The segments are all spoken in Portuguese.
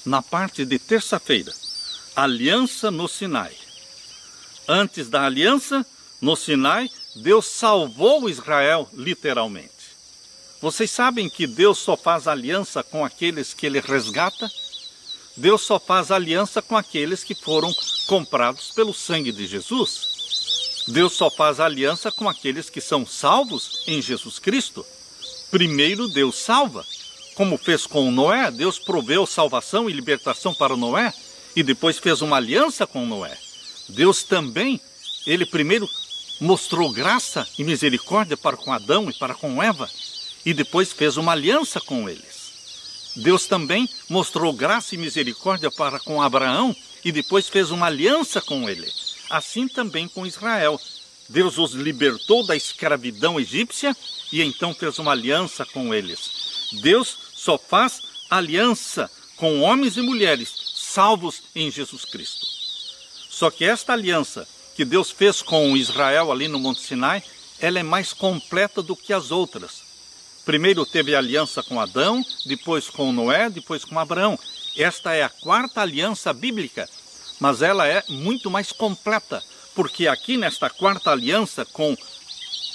na parte de terça-feira, aliança no Sinai. Antes da aliança, no Sinai, Deus salvou Israel literalmente. Vocês sabem que Deus só faz aliança com aqueles que Ele resgata? Deus só faz aliança com aqueles que foram comprados pelo sangue de Jesus. Deus só faz aliança com aqueles que são salvos em Jesus Cristo. Primeiro Deus salva, como fez com Noé. Deus proveu salvação e libertação para Noé e depois fez uma aliança com Noé. Deus também, Ele primeiro mostrou graça e misericórdia para com Adão e para com Eva e depois fez uma aliança com eles. Deus também mostrou graça e misericórdia para com Abraão e depois fez uma aliança com ele. Assim também com Israel. Deus os libertou da escravidão egípcia e então fez uma aliança com eles. Deus só faz aliança com homens e mulheres salvos em Jesus Cristo. Só que esta aliança que Deus fez com Israel ali no Monte Sinai, ela é mais completa do que as outras. Primeiro teve a aliança com Adão, depois com Noé, depois com Abraão. Esta é a quarta aliança bíblica, mas ela é muito mais completa, porque aqui nesta quarta aliança com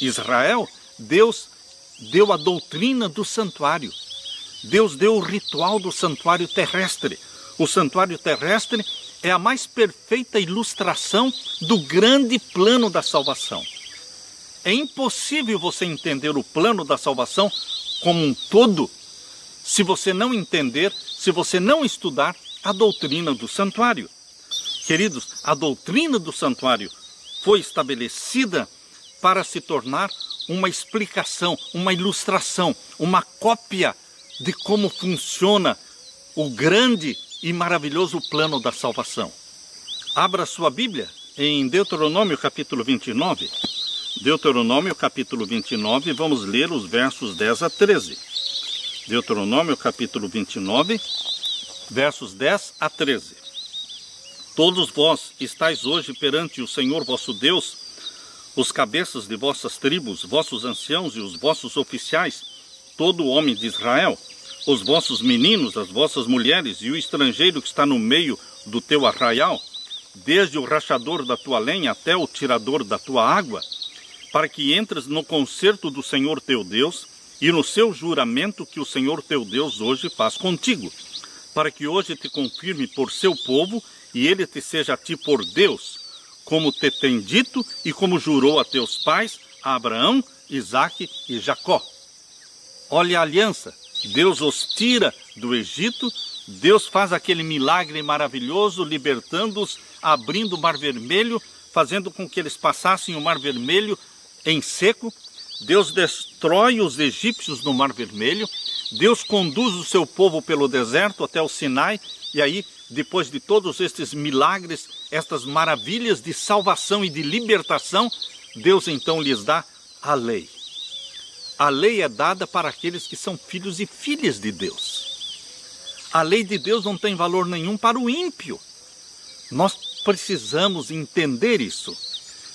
Israel, Deus deu a doutrina do santuário. Deus deu o ritual do santuário terrestre. O santuário terrestre é a mais perfeita ilustração do grande plano da salvação. É impossível você entender o plano da salvação como um todo se você não entender, se você não estudar a doutrina do santuário. Queridos, a doutrina do santuário foi estabelecida para se tornar uma explicação, uma ilustração, uma cópia de como funciona o grande e maravilhoso plano da salvação. Abra sua Bíblia em Deuteronômio capítulo 29. Deuteronômio capítulo 29, vamos ler os versos 10 a 13. Deuteronômio capítulo 29, versos 10 a 13. Todos vós estáis hoje perante o Senhor vosso Deus, os cabeças de vossas tribos, vossos anciãos e os vossos oficiais, todo homem de Israel, os vossos meninos, as vossas mulheres e o estrangeiro que está no meio do teu arraial, desde o rachador da tua lenha até o tirador da tua água, para que entres no concerto do Senhor teu Deus e no seu juramento que o Senhor teu Deus hoje faz contigo, para que hoje te confirme por seu povo e ele te seja a ti por Deus, como te tem dito e como jurou a teus pais, a Abraão, Isaque e Jacó. Olha a aliança, Deus os tira do Egito, Deus faz aquele milagre maravilhoso, libertando-os, abrindo o Mar Vermelho, fazendo com que eles passassem o Mar Vermelho em seco. Deus destrói os egípcios no Mar Vermelho, Deus conduz o seu povo pelo deserto até o Sinai, e aí, depois de todos estes milagres, estas maravilhas de salvação e de libertação, Deus então lhes dá a lei. A lei é dada para aqueles que são filhos e filhas de Deus. A lei de Deus não tem valor nenhum para o ímpio. Nós precisamos entender isso.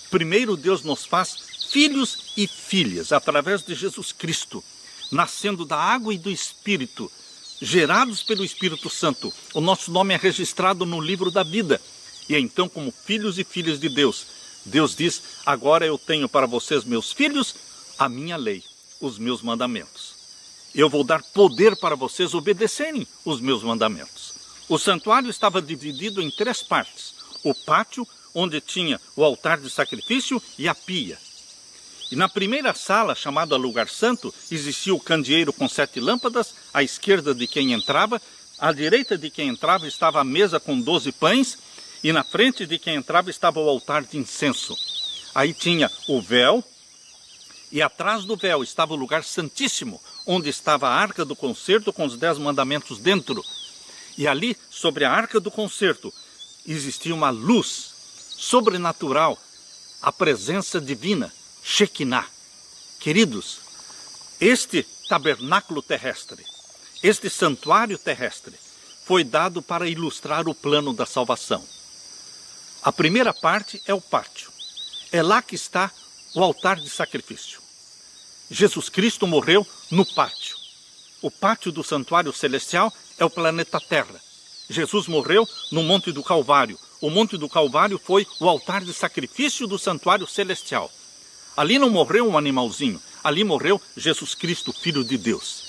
Primeiro, Deus nos faz filhos e filhas, através de Jesus Cristo, nascendo da água e do Espírito, gerados pelo Espírito Santo. O nosso nome é registrado no livro da vida. E então, como filhos e filhas de Deus, Deus diz, agora eu tenho para vocês, meus filhos, a minha lei, os meus mandamentos. Eu vou dar poder para vocês obedecerem os meus mandamentos. O santuário estava dividido em 3 partes. O pátio, onde tinha o altar de sacrifício, e a pia. E na primeira sala, chamada Lugar Santo, existia o candeeiro com 7 lâmpadas, à esquerda de quem entrava, à direita de quem entrava estava a mesa com 12 pães, e na frente de quem entrava estava o altar de incenso. Aí tinha o véu, e atrás do véu estava o lugar santíssimo, onde estava a arca do concerto com os 10 mandamentos dentro. E ali, sobre a arca do concerto, existia uma luz sobrenatural, a presença divina, Shekinah. Queridos, este tabernáculo terrestre, este santuário terrestre, foi dado para ilustrar o plano da salvação. A primeira parte é o pátio. É lá que está o altar de sacrifício. Jesus Cristo morreu no pátio. O pátio do santuário celestial é o planeta Terra. Jesus morreu no Monte do Calvário. O Monte do Calvário foi o altar de sacrifício do santuário celestial. Ali não morreu um animalzinho, ali morreu Jesus Cristo, Filho de Deus.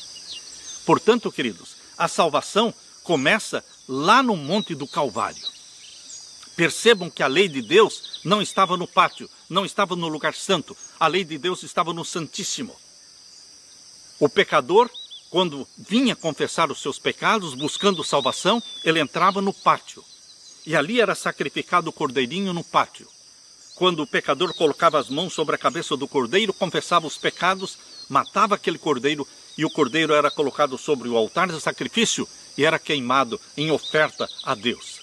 Portanto, queridos, a salvação começa lá no Monte do Calvário. Percebam que a lei de Deus não estava no pátio, não estava no lugar santo. A lei de Deus estava no Santíssimo. O pecador, quando vinha confessar os seus pecados, buscando salvação, ele entrava no pátio. E ali era sacrificado o cordeirinho no pátio. Quando o pecador colocava as mãos sobre a cabeça do cordeiro, confessava os pecados, matava aquele cordeiro, e o cordeiro era colocado sobre o altar de sacrifício e era queimado em oferta a Deus.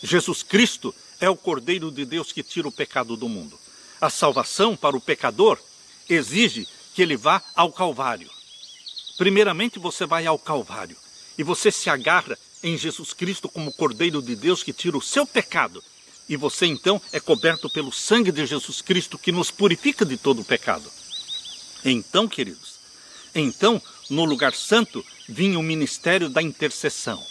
Jesus Cristo é o Cordeiro de Deus que tira o pecado do mundo. A salvação para o pecador exige que ele vá ao Calvário. Primeiramente você vai ao Calvário e você se agarra em Jesus Cristo como Cordeiro de Deus que tira o seu pecado. E você então é coberto pelo sangue de Jesus Cristo que nos purifica de todo o pecado. Então, queridos, no lugar santo vinha o ministério da intercessão.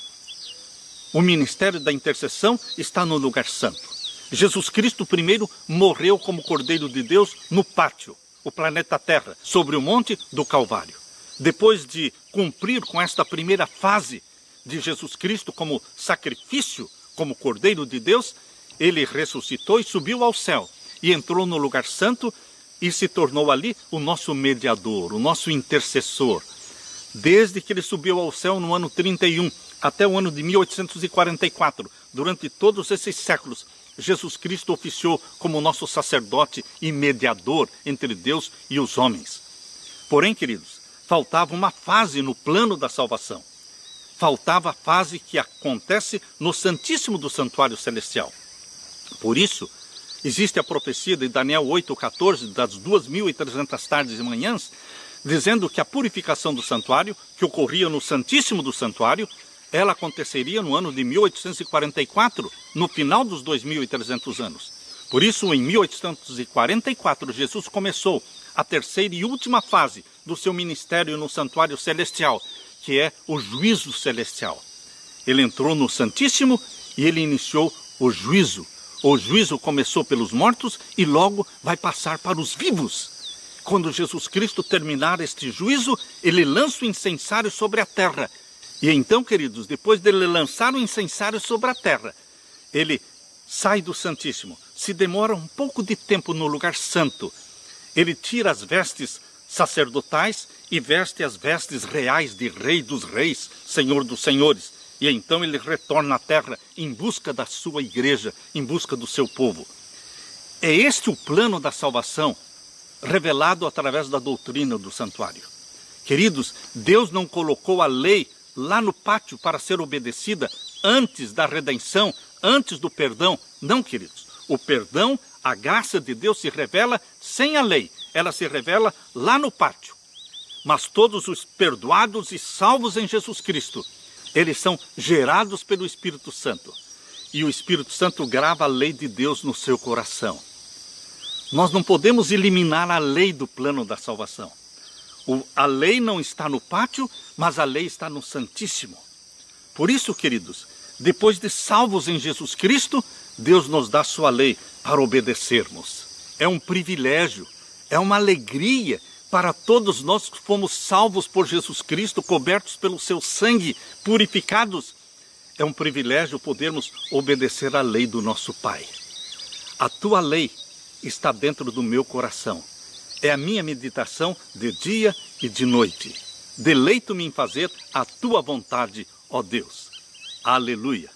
O ministério da intercessão está no lugar santo. Jesus Cristo primeiro morreu como Cordeiro de Deus no pátio, o planeta Terra, sobre o Monte do Calvário. Depois de cumprir com esta primeira fase de Jesus Cristo como sacrifício, como Cordeiro de Deus, ele ressuscitou e subiu ao céu e entrou no lugar santo e se tornou ali o nosso mediador, o nosso intercessor. Desde que ele subiu ao céu no ano 31 até o ano de 1844, durante todos esses séculos, Jesus Cristo oficiou como nosso sacerdote e mediador entre Deus e os homens. Porém, queridos, faltava uma fase no plano da salvação. Faltava a fase que acontece no Santíssimo do Santuário Celestial. Por isso, existe a profecia de Daniel 8,14, das 2.300 tardes e manhãs, dizendo que a purificação do santuário, que ocorria no Santíssimo do Santuário, ela aconteceria no ano de 1844, no final dos 2.300 anos. Por isso, em 1844, Jesus começou a terceira e última fase do seu ministério no Santuário Celestial, que é o juízo celestial. Ele entrou no Santíssimo e ele iniciou o juízo. O juízo começou pelos mortos e logo vai passar para os vivos. Quando Jesus Cristo terminar este juízo, ele lança o incensário sobre a terra. E então, queridos, depois dele lançar o incensário sobre a terra, ele sai do Santíssimo, se demora um pouco de tempo no lugar santo. Ele tira as vestes sacerdotais e veste as vestes reais de Rei dos Reis, Senhor dos Senhores. E então ele retorna à terra em busca da sua igreja, em busca do seu povo. É este o plano da salvação, revelado através da doutrina do santuário. Queridos, Deus não colocou a lei lá no pátio para ser obedecida antes da redenção, antes do perdão. Não, queridos. O perdão, a graça de Deus se revela sem a lei. Ela se revela lá no pátio. Mas todos os perdoados e salvos em Jesus Cristo, eles são gerados pelo Espírito Santo. E o Espírito Santo grava a lei de Deus no seu coração. Nós não podemos eliminar a lei do plano da salvação. A lei não está no pátio, mas a lei está no Santíssimo. Por isso, queridos, depois de salvos em Jesus Cristo, Deus nos dá sua lei para obedecermos. É um privilégio, é uma alegria para todos nós que fomos salvos por Jesus Cristo, cobertos pelo seu sangue, purificados. É um privilégio podermos obedecer a lei do nosso Pai. A tua lei está dentro do meu coração. É a minha meditação de dia e de noite. Deleito-me em fazer a tua vontade, ó Deus. Aleluia.